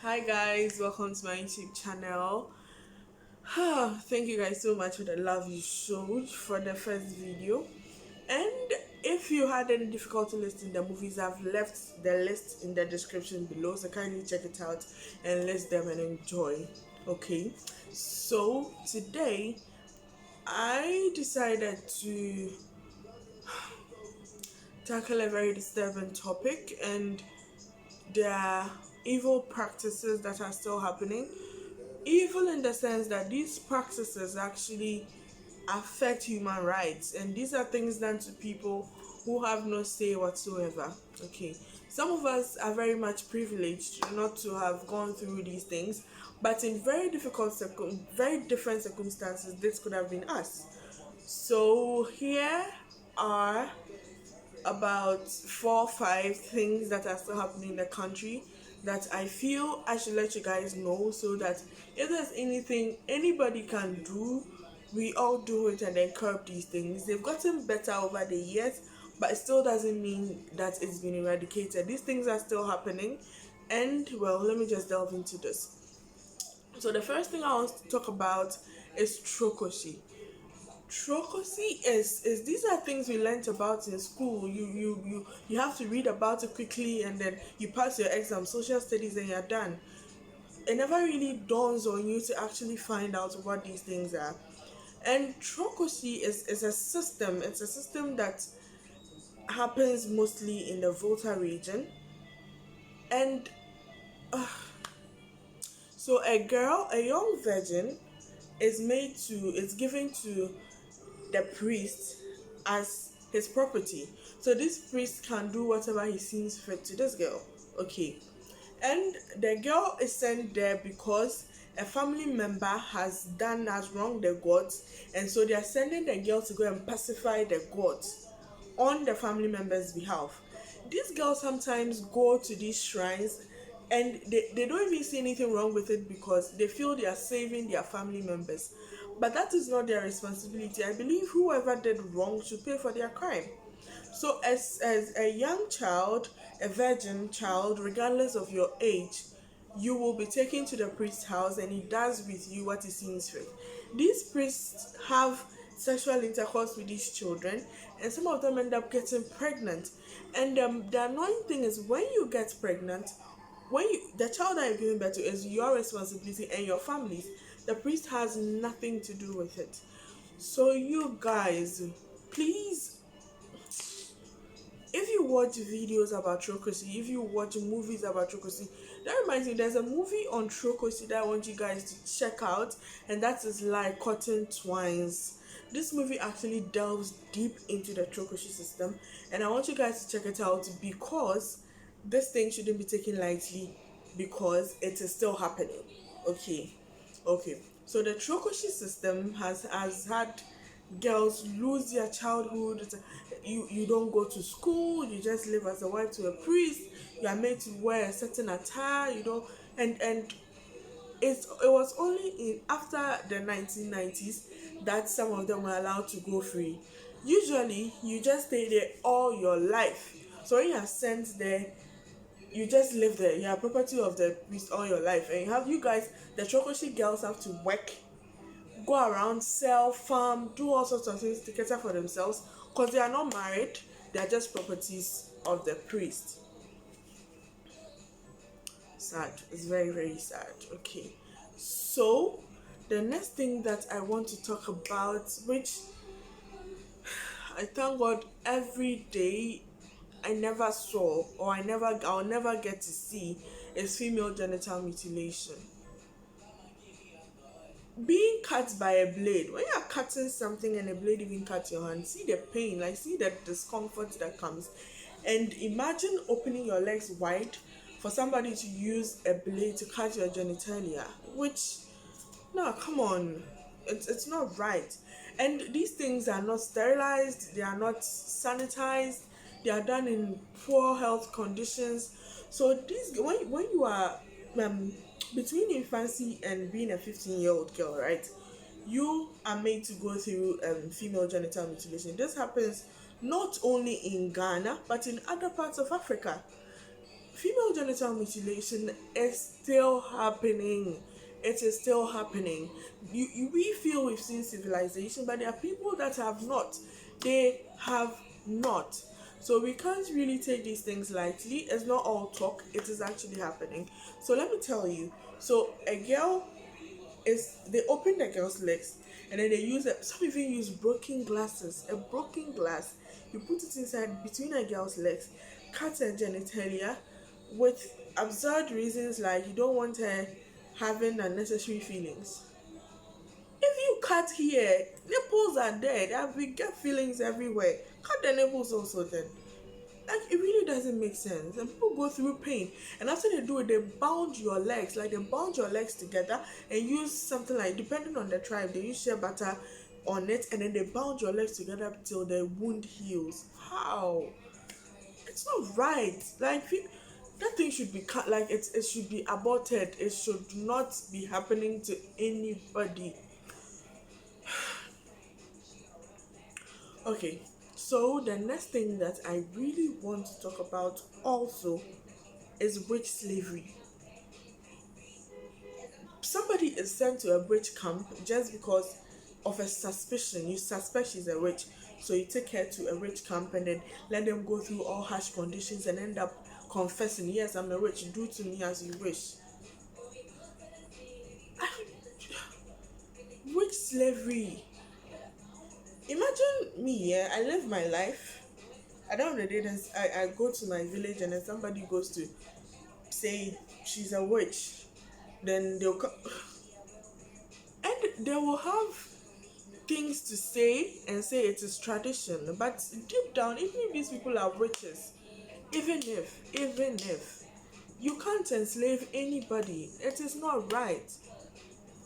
Hi guys, welcome to my YouTube channel. Thank you guys so much for the love you showed for the first video. And if you had any difficulty listing the movies, I've left the list in the description below, so kindly check it out and list them and enjoy. Okay, so today I decided to tackle a very disturbing topic, and there are evil practices that are still happening. Evil in the sense that these practices actually affect human rights, and these are things done to people who have no say whatsoever. Okay, some of us are very much privileged not to have gone through these things, but in very different circumstances, this could have been us. So here are about 4 or 5 things that are still happening in the country that I feel I should let you guys know, so that if there's anything anybody can do, we all do it and then curb these things. They've gotten better over the years, but it still doesn't mean that it's been eradicated. These things are still happening, and well, let me just delve into this. So the first thing I want to talk about is Trokosi. Trokosi is these are things we learnt about in school. You have to read about it quickly, and then you pass your exam, social studies, and you're done. It never really dawns on you to actually find out what these things are. And Trokosi is a system. It's a system that happens mostly in the Volta region. And so a young virgin is given to the priest as his property. So this priest can do whatever he seems fit to this girl. Okay. And the girl is sent there because a family member has wronged the gods, and so they are sending the girl to go and pacify the gods on the family member's behalf. These girls sometimes go to these shrines, and they don't even see anything wrong with it because they feel they are saving their family members. But that is not their responsibility. I believe whoever did wrong should pay for their crime. So, as a young child, a virgin child, regardless of your age, you will be taken to the priest's house, and he does with you what he seems fit. These priests have sexual intercourse with these children, and some of them end up getting pregnant. And the annoying thing is, when you get pregnant, the child that you're giving birth to is your responsibility and your family's. The priest has nothing to do with it. So you guys, please, if you watch videos about Trokosi, if you watch movies about Trokosi, that reminds me, there's a movie on Trokosi that I want you guys to check out, and that is like Cotton Twines. This movie actually delves deep into the Trokosi system, and I want you guys to check it out because this thing shouldn't be taken lightly, because it is still happening. Okay, okay. So the Trokoshi system has had girls lose their childhood. You don't go to school, you just live as a wife to a priest, you are made to wear a certain attire, and it was only in after the 1990s that some of them were allowed to go free. Usually you just stay there all your life. So when you are sent there, you just live there. You are property of the priest all your life, and you guys, the Trokoshi girls, have to work, go around, sell, farm, do all sorts of things to cater for themselves, because they are not married. They are just properties of the priest. Sad. It's very, very sad. Okay. So the next thing that I want to talk about, which I thank God every day I never saw, or I'll never get to see, is female genital mutilation. Being cut by a blade. When you're cutting something and a blade even cuts your hand, see the pain, like see the discomfort that comes. And imagine opening your legs wide for somebody to use a blade to cut your genitalia, which, no, come on, it's not right. And these things are not sterilized, they are not sanitized, they are done in poor health conditions. So these, when you are um, between infancy and being a 15-year-old girl, right, you are made to go through female genital mutilation. This happens not only in Ghana but in other parts of Africa. female genital mutilation is still happening. It is still happening. We feel we've seen civilization, but there are people that have not. They have not. So we can't really take these things lightly. It's not all talk, it is actually happening. So let me tell you. So a girl is, they open the girl's legs and then they use it. Some even use broken glasses. A broken glass, you put it inside between a girl's legs, cut her genitalia with absurd reasons like you don't want her having unnecessary feelings. If you cut here, nipples are there. We get feelings everywhere. Cut the nipples also then. Like, it really doesn't make sense. And people go through pain. And after they do it, they bound your legs. Like, they bound your legs together and use something like, depending on the tribe, they use shea butter on it. And then they bound your legs together till the wound heals. How? It's not right. Like, that thing should be cut. Like, it should be aborted. It should not be happening to anybody. Okay, so the next thing that I really want to talk about also is witch slavery. Somebody is sent to a witch camp just because of a suspicion. You suspect she's a witch, so you take her to a witch camp and then let them go through all harsh conditions and end up confessing, yes, I'm a witch, do to me as you wish. Witch slavery. Imagine me, yeah, I live my life. At the end of the day, I go to my village and then somebody goes to say she's a witch. Then they'll come and they will have things to say and say it is tradition. But deep down, even if these people are witches, even if you can't enslave anybody, it is not right.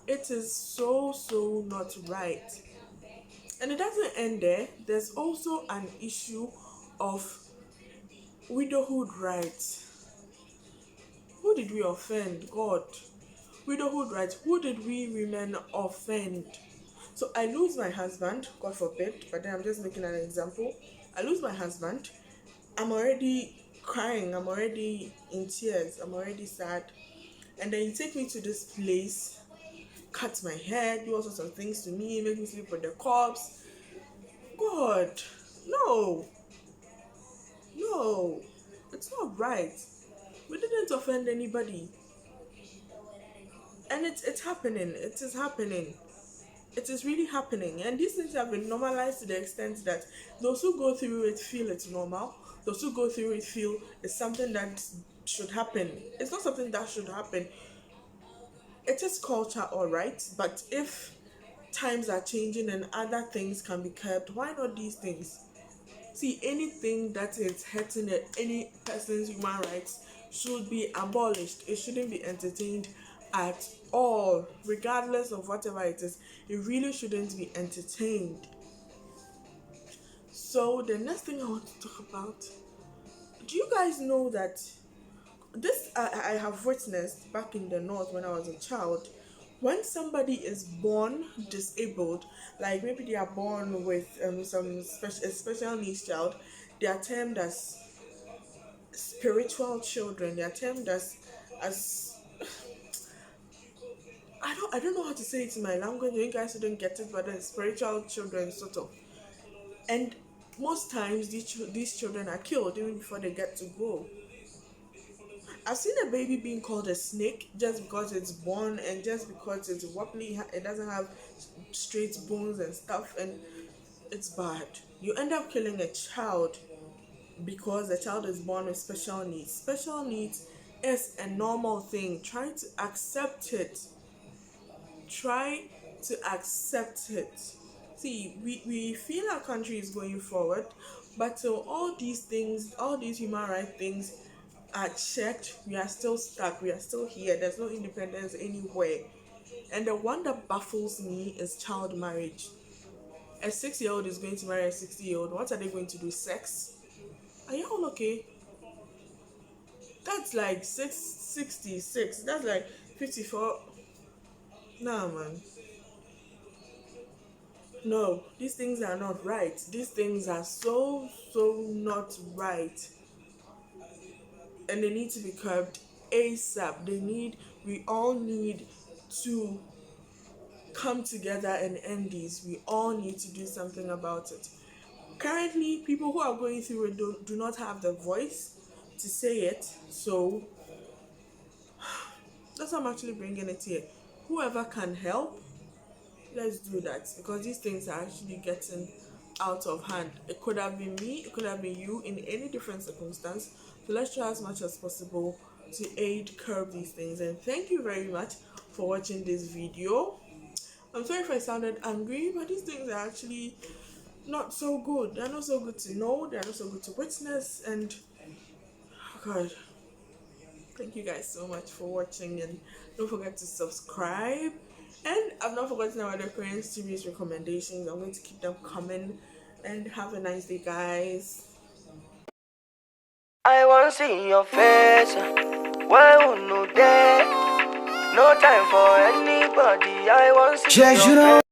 It is so not right. And it doesn't end there. There's also an issue of widowhood rights. Who did we offend? God. Widowhood rights. Who did we women offend? So I lose my husband, God forbid, but then I'm just making an example. I lose my husband. I'm already crying. I'm already in tears. I'm already sad. And then you take me to this place, cut my hair, do all sorts of things to me, make me sleep with the corpse. God, no. No. It's not right. We didn't offend anybody. And it's happening. It is happening. It is really happening. And these things have been normalized to the extent that those who go through it feel it's normal. Those who go through it feel it's something that should happen. It's not something that should happen. It is culture, alright, but if times are changing and other things can be kept, why not these things? See, anything that is hurting any person's human rights should be abolished. It shouldn't be entertained at all, regardless of whatever it is. It really shouldn't be entertained. So the next thing I want to talk about, do you guys know that this I have witnessed back in the north when I was a child? When somebody is born disabled, like maybe they are born with some special needs child, they are termed as spiritual children. They are termed as I don't know how to say it in my language. You guys didn't get it, but spiritual children sort of. And most times these children are killed even before they get to grow. I've seen a baby being called a snake just because it's born and just because it's wobbly, it doesn't have straight bones and stuff, and it's bad. You end up killing a child because the child is born with special needs. Special needs is a normal thing. Try to accept it. Try to accept it. See, we feel our country is going forward, but till all these things, all these human rights things are checked, we are still stuck, we are still here. There's no independence anywhere. And the one that baffles me is child marriage. A 6-year-old is going to marry a 60-year-old. What are they going to do? Sex? Are you all okay? That's like 66. That's like 54. Nah, man. No, these things are not right. These things are so not right. and they need to be curbed ASAP. We all need to come together and end these. We all need to do something about it. Currently, people who are going through it do not have the voice to say it, so that's why I'm actually bringing it here. Whoever can help, let's do that, because these things are actually getting out of hand. It could have been me, it could have been you in any different circumstance. So let's try as much as possible to aid curb these things. And thank you very much for watching this video. I'm sorry if I sounded angry, but these things are actually not so good. They're not so good to know, they're not so good to witness, and oh God. Thank you guys so much for watching, and don't forget to subscribe. And I've not forgotten about the Korean series recommendations. I'm going to keep them coming. And have a nice day, guys. I want to see your face. Why would no day? No time for anybody. I want to see your face.